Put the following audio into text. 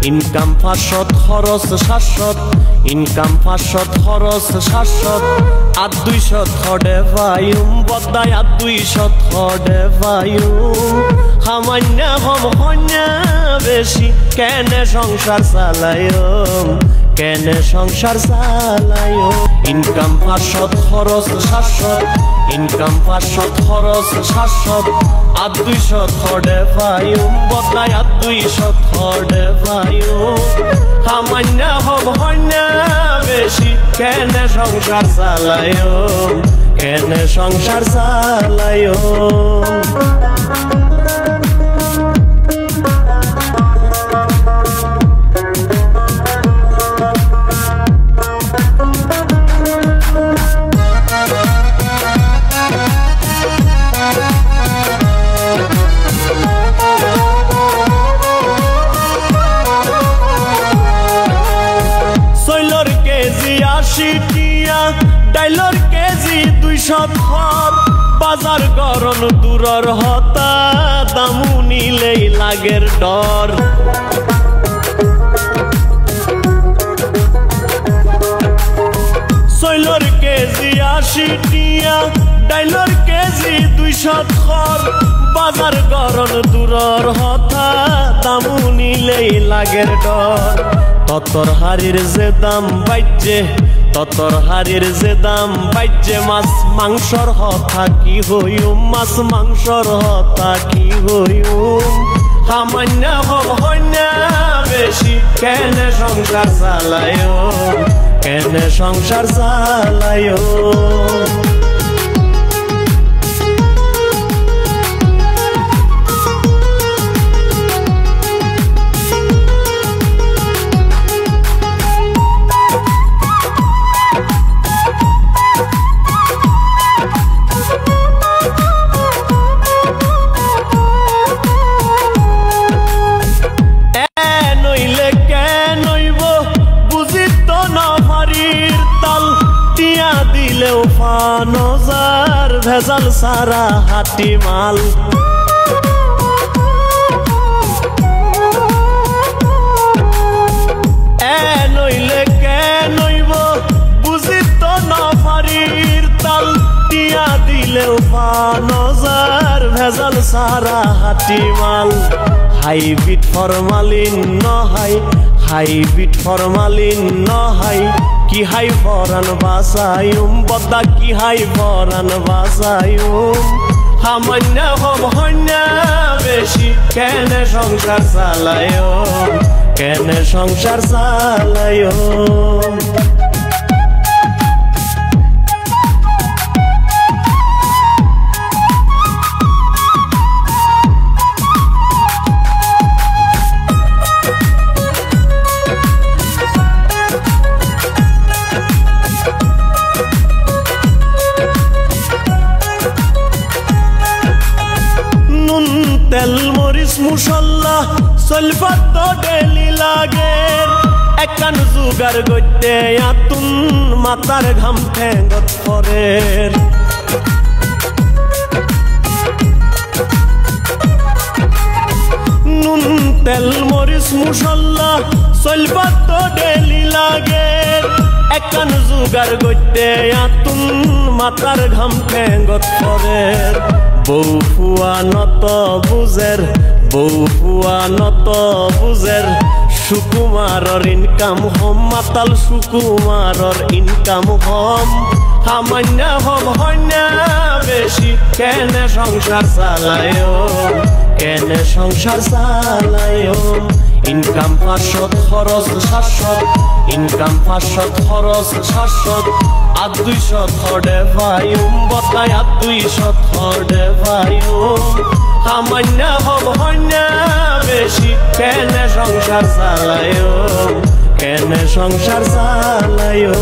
income 500 খরচ 700 income 500 খরচ 700 আর 200 থডে ভাইম বদাই আর 200 থডে ভাইম সামান্য কম হন্যা বেশি কেনে সংসার চালায়ম কেনে সংসার চালায়ম ইনকাম 500 খরচ 700 ইনকাম 500 খরচ 700 আর 200 থডে ভাইম বদাই আর 200 থডে ভাইম সামান্য কম হন্যা বেশি কেনে সংসার চালায়ম কেনে সংসার চালায়ম ডাইলর কেজি 200 বাজার গরম দূরর হতা দামু নিলেই লাগের ডর সৈলর কেজি 80 টিয়া ডাইলর কেজি 200 বাজার গরম দূরর হতা দামু নিলেই লাগের ডর ততর হাড়ির যে দাম বাইজে ততর হাড়ির যে দাম বাইজে মাছ মাংসর হতা কি হইম মাছ মাংসর হতা কি হইম সামান্য হব হন্যা বেশি কেনে সংসার চালায়ম কেনে সংসার চালায়ম দিলেও ফানজার ভেজাল সারা হাটি মাল নইলে কে নইব বুঝি তো নফারির তাল টিয়া দিলেও ফানজার ভেজাল সারা হাটি মাল হাইব্রিড ফরমালিন নহাই হাইব্রিড ফরমালিন নহাই কি হাই ফরান বাসায়ুম বদা কি হাই ফরান বাসায়ুম সামান্য হব হন্যা বেশি কেনে সংসার চালায়ম কেনে সংসার চালায়ম তেল মরিচ মুসল্লা সলফাত তো ডেলি লাগের একান জুগার গইতে আতুন মাতার ঘাম ঠেঙ্গত পরের নুন তেল মরিচ মুসল্লা সলফাত তো ডেলি লাগের একান জুগার গইতে আতুন মাতার ঘাম ঠেঙ্গত পরের বউ ফুয়া নত বুঝের বউ ফুয়া নত বুঝের সুকুমারর ইনকাম হম মাতাল সুকুমারর ইনকাম হম সামান্য হম হন্যা বেশি কেনে সংসার চালায়ম কেনে সংসার চালায়ম ইনকাম 500 খরচ 700 ইনকাম 500 খরচ 700 আর 200 থডে ভাইম বদাই আর 200 থডে ভাইম সামান্য হব হন্যা বেশি কেনে সংসার চালায়ম কেনে সংসার চালায়ম